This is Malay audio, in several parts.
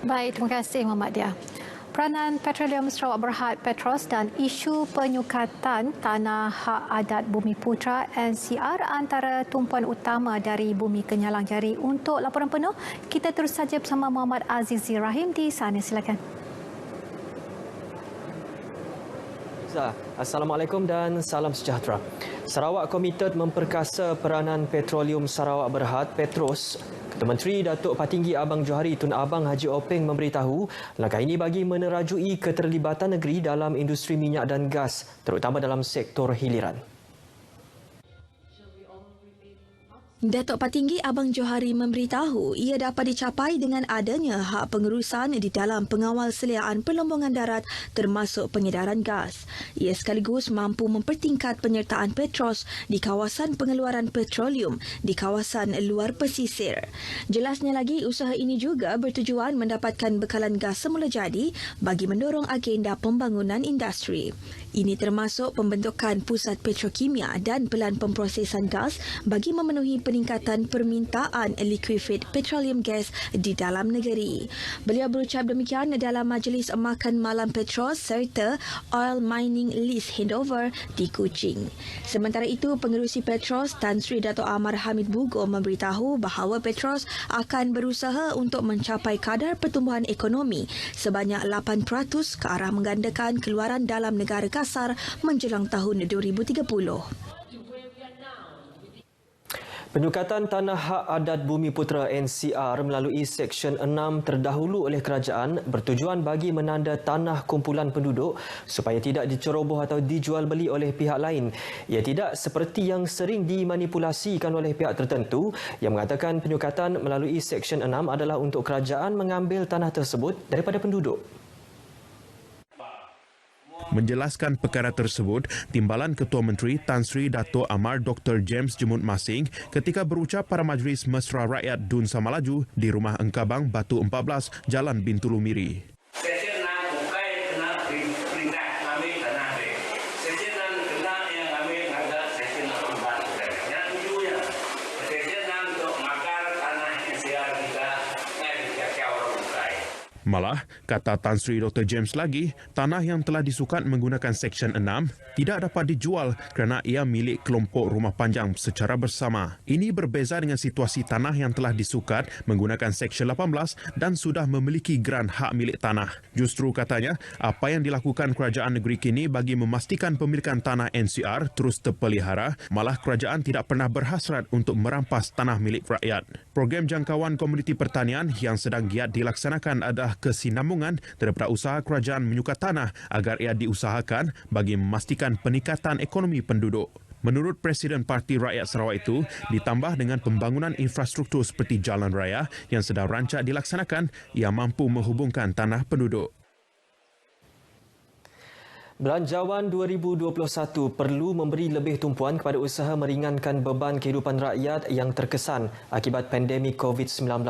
Baik, terima kasih Muhammad Dia. Peranan Petroleum Sarawak Berhad Petros dan isu penyukatan tanah hak adat Bumi Putra NCR antara tumpuan utama dari Bumi Kenyalang Jari. Untuk laporan penuh, kita terus saja bersama Muhammad Azizi Rahim di sana. Silakan. Assalamualaikum dan salam sejahtera. Sarawak komited memperkasa peranan Petroleum Sarawak Berhad Petros. Ketua Menteri Datuk Patinggi Abang Johari Tun Abang Haji Openg memberitahu langkah ini bagi menerajui keterlibatan negeri dalam industri minyak dan gas, terutama dalam sektor hiliran. Datuk Patinggi Abang Johari memberitahu ia dapat dicapai dengan adanya hak pengurusan di dalam pengawal seliaan perlombongan darat termasuk pengedaran gas. Ia sekaligus mampu mempertingkat penyertaan Petros di kawasan pengeluaran petroleum di kawasan luar pesisir. Jelasnya lagi, usaha ini juga bertujuan mendapatkan bekalan gas semula jadi bagi mendorong agenda pembangunan industri. Ini termasuk pembentukan pusat petrokimia dan pelan pemprosesan gas bagi memenuhi peningkatan permintaan liquefied petroleum gas di dalam negeri. Beliau berucap demikian dalam majlis makan malam Petros serta oil mining lease handover di Kuching. Sementara itu, pengerusi Petros Tan Sri Dato' Amar Hamid Bugo memberitahu bahawa Petros akan berusaha untuk mencapai kadar pertumbuhan ekonomi sebanyak 8% ke arah menggandakan keluaran dalam negara kasar menjelang tahun 2030. Penyukatan tanah hak adat Bumi Putra NCR melalui Seksyen 6 terdahulu oleh kerajaan bertujuan bagi menanda tanah kumpulan penduduk supaya tidak diceroboh atau dijual beli oleh pihak lain. Ia tidak seperti yang sering dimanipulasikan oleh pihak tertentu yang mengatakan penyukatan melalui Seksyen 6 adalah untuk kerajaan mengambil tanah tersebut daripada penduduk. Menjelaskan perkara tersebut, Timbalan Ketua Menteri Tan Sri Dato' Amar Dr. James Jemut Masing ketika berucap pada Majlis Mesra Rakyat Dun Samalaju di Rumah Engkabang, Batu 14, Jalan Bintulu Miri. Malah, kata Tan Sri Dr. James lagi, tanah yang telah disukat menggunakan Seksyen 6 tidak dapat dijual kerana ia milik kelompok rumah panjang secara bersama. Ini berbeza dengan situasi tanah yang telah disukat menggunakan Seksyen 18 dan sudah memiliki geran hak milik tanah. Justru katanya, apa yang dilakukan kerajaan negeri kini bagi memastikan pemilikan tanah NCR terus terpelihara, malah kerajaan tidak pernah berhasrat untuk merampas tanah milik rakyat. Program jangkauan komuniti pertanian yang sedang giat dilaksanakan adalah kesinambungan daripada usaha kerajaan menyukat tanah agar ia diusahakan bagi memastikan peningkatan ekonomi penduduk. Menurut Presiden Parti Rakyat Sarawak itu, ditambah dengan pembangunan infrastruktur seperti jalan raya yang sedang rancak dilaksanakan, ia mampu menghubungkan tanah penduduk. Belanjawan 2021 perlu memberi lebih tumpuan kepada usaha meringankan beban kehidupan rakyat yang terkesan akibat pandemik COVID-19.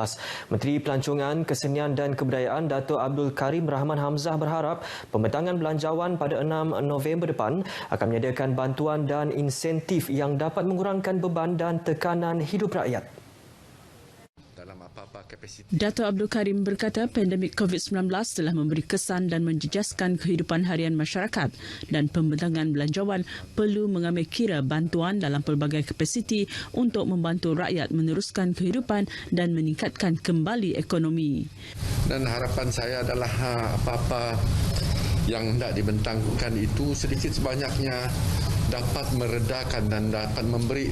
Menteri Pelancongan, Kesenian dan Kebudayaan Dato' Abdul Karim Rahman Hamzah berharap pembentangan belanjawan pada 6 November depan akan menyediakan bantuan dan insentif yang dapat mengurangkan beban dan tekanan hidup rakyat. Dato' Abdul Karim berkata pandemik COVID-19 telah memberi kesan dan menjejaskan kehidupan harian masyarakat dan pembentangan belanjawan perlu mengambil kira bantuan dalam pelbagai kapasiti untuk membantu rakyat meneruskan kehidupan dan meningkatkan kembali ekonomi. Dan harapan saya adalah apa-apa yang hendak dibentangkan itu sedikit sebanyaknya dapat meredakan dan dapat memberi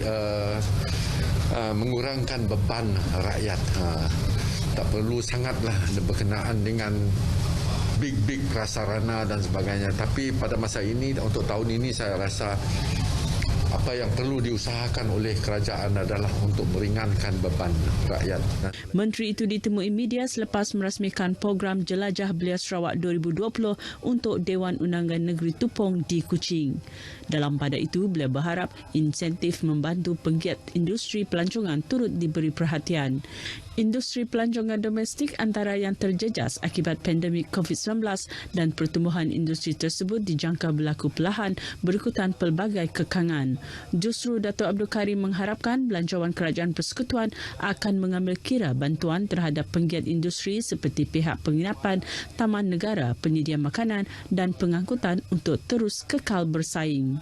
mengurangkan beban rakyat. Tak perlu sangatlah berkenaan dengan big prasarana dan sebagainya. Tapi pada masa ini, untuk tahun ini saya rasa apa yang perlu diusahakan oleh kerajaan adalah untuk meringankan beban rakyat. Menteri itu ditemui media selepas merasmikan program Jelajah Belia Sarawak 2020 untuk Dewan Undangan Negeri Tupong di Kuching. Dalam pada itu, beliau berharap insentif membantu penggiat industri pelancongan turut diberi perhatian. Industri pelancongan domestik antara yang terjejas akibat pandemik COVID-19 dan pertumbuhan industri tersebut dijangka berlaku perlahan berikutan pelbagai kekangan. Justru Dato' Abdul Karim mengharapkan Belanjawan Kerajaan Persekutuan akan mengambil kira bantuan terhadap penggiat industri seperti pihak penginapan, taman negara, penyedia makanan dan pengangkutan untuk terus kekal bersaing.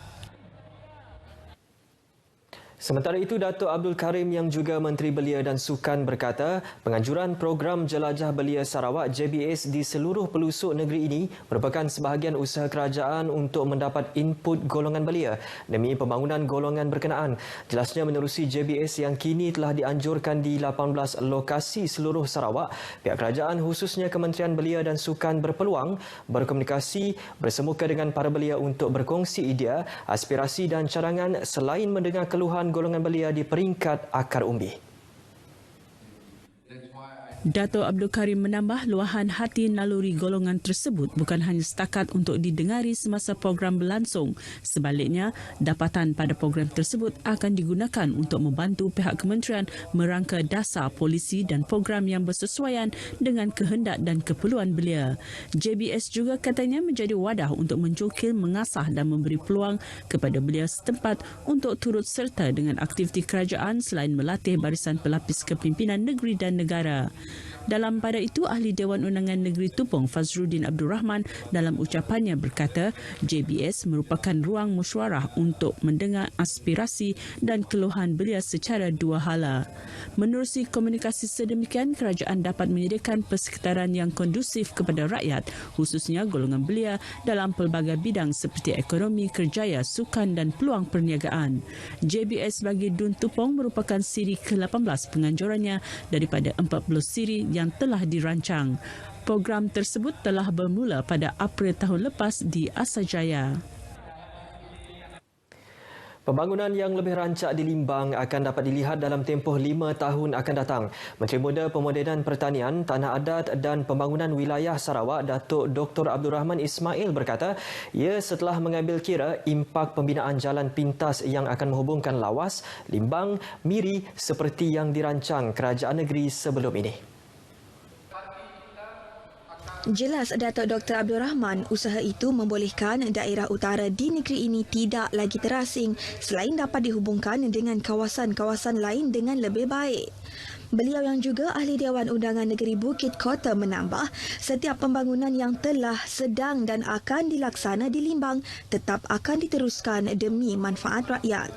Sementara itu, Dato' Abdul Karim yang juga Menteri Belia dan Sukan berkata, penganjuran program Jelajah Belia Sarawak JBS di seluruh pelosok negeri ini merupakan sebahagian usaha kerajaan untuk mendapat input golongan belia demi pembangunan golongan berkenaan. Jelasnya menerusi JBS yang kini telah dianjurkan di 18 lokasi seluruh Sarawak, pihak kerajaan khususnya Kementerian Belia dan Sukan berpeluang berkomunikasi bersemuka dengan para belia untuk berkongsi idea, aspirasi dan cadangan selain mendengar keluhan golongan belia di peringkat akar umbi. Dato' Abdul Karim menambah luahan hati naluri golongan tersebut bukan hanya setakat untuk didengari semasa program berlangsung. Sebaliknya, dapatan pada program tersebut akan digunakan untuk membantu pihak kementerian merangka dasar polisi dan program yang bersesuaian dengan kehendak dan keperluan belia. JBS juga katanya menjadi wadah untuk mencokil, mengasah dan memberi peluang kepada belia setempat untuk turut serta dengan aktiviti kerajaan selain melatih barisan pelapis kepimpinan negeri dan negara. Dalam pada itu, Ahli Dewan Undangan Negeri Tupong Fazruddin Abdul Rahman dalam ucapannya berkata, JBS merupakan ruang mesyuarah untuk mendengar aspirasi dan keluhan belia secara dua hala. Menerusi komunikasi sedemikian, kerajaan dapat menyediakan persekitaran yang kondusif kepada rakyat, khususnya golongan belia dalam pelbagai bidang seperti ekonomi, kerjaya, sukan dan peluang perniagaan. JBS bagi Dun Tupong merupakan siri ke-18 penganjurannya daripada 40 siri yang telah dirancang. Program tersebut telah bermula pada April tahun lepas di Asajaya. Pembangunan yang lebih rancak di Limbang akan dapat dilihat dalam tempoh 5 tahun akan datang. Menteri Muda Pemodenan Pertanian, Tanah Adat dan Pembangunan Wilayah Sarawak, Datuk Dr. Abdul Rahman Ismail berkata, ia setelah mengambil kira impak pembinaan jalan pintas yang akan menghubungkan Lawas, Limbang, Miri seperti yang dirancang kerajaan negeri sebelum ini. Jelas Datuk Dr. Abdul Rahman, usaha itu membolehkan daerah utara di negeri ini tidak lagi terasing selain dapat dihubungkan dengan kawasan-kawasan lain dengan lebih baik. Beliau yang juga Ahli Dewan Undangan Negeri Bukit Kota menambah, setiap pembangunan yang telah, sedang dan akan dilaksana di Limbang tetap akan diteruskan demi manfaat rakyat.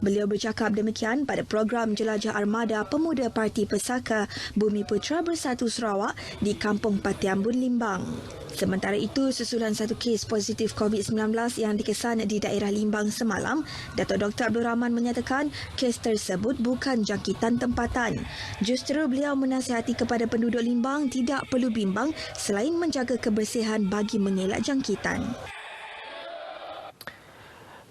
Beliau bercakap demikian pada program Jelajah Armada Pemuda Parti Pesaka Bumi Putra Bersatu Sarawak di Kampung Patiambun, Limbang. Sementara itu, susulan satu kes positif COVID-19 yang dikesan di daerah Limbang semalam, Datuk Dr. Abdul Rahman menyatakan kes tersebut bukan jangkitan tempatan. Justru beliau menasihati kepada penduduk Limbang tidak perlu bimbang selain menjaga kebersihan bagi mengelak jangkitan.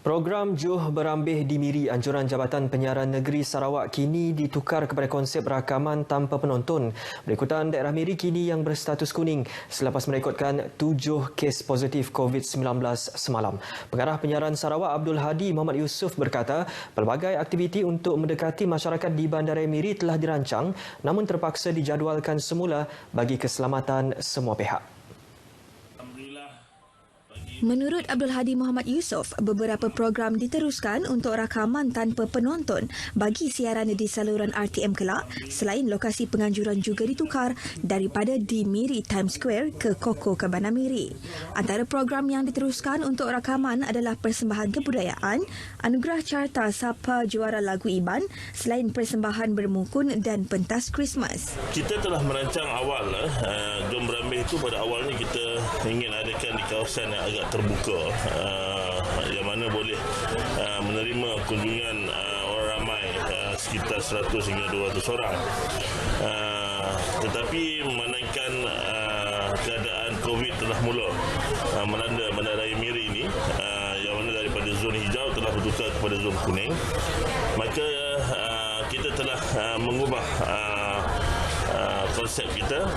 Program Juh Berambih di Miri Anjuran Jabatan Penyiaran Negeri Sarawak kini ditukar kepada konsep rakaman tanpa penonton. Berikutan daerah Miri kini yang berstatus kuning selepas merekodkan 7 kes positif COVID-19 semalam. Pengarah Penyiaran Sarawak Abdul Hadi Muhammad Yusof berkata, pelbagai aktiviti untuk mendekati masyarakat di Bandaraya Miri telah dirancang namun terpaksa dijadualkan semula bagi keselamatan semua pihak. Menurut Abdul Hadi Muhammad Yusof, beberapa program diteruskan untuk rakaman tanpa penonton bagi siaran di saluran RTM kelak, selain lokasi penganjuran juga ditukar daripada di Miri Times Square ke Koko Kebana Miri. Antara program yang diteruskan untuk rakaman adalah persembahan kebudayaan, anugerah carta Sapa Juara Lagu Iban, selain persembahan bermukun dan pentas Christmas. Kita telah merancang awal Jom Berambih itu pada awalnya kita ingin adakan di kawasan yang agak terbuka, yang mana boleh menerima kunjungan orang ramai, sekitar 100 hingga 200 orang. Tetapi memandangkan keadaan COVID telah mula melanda Bandaraya Miri ini, yang mana daripada zon hijau telah bertukar kepada zon kuning, maka kita telah mengubah konsep kita,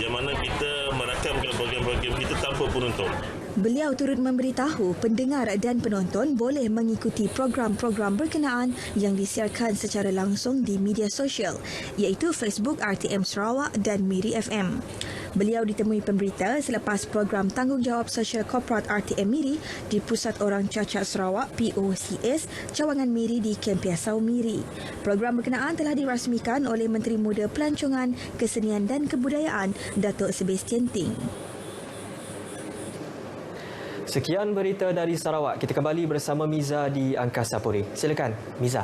yang mana kita merakamkan program-program kita tanpa penonton. Beliau turut memberitahu pendengar dan penonton boleh mengikuti program-program berkenaan yang disiarkan secara langsung di media sosial iaitu Facebook RTM Sarawak dan Miri FM. Beliau ditemui pemberita selepas program Tanggungjawab Sosial Korporat RTM Miri di Pusat Orang Cacat Sarawak POCS Cawangan Miri di Kem Piasau Miri. Program berkenaan telah dirasmikan oleh Menteri Muda Pelancongan, Kesenian dan Kebudayaan Datuk Sebastian Ting. Sekian berita dari Sarawak. Kita kembali bersama Miza di Angkasa Puri. Silakan, Miza.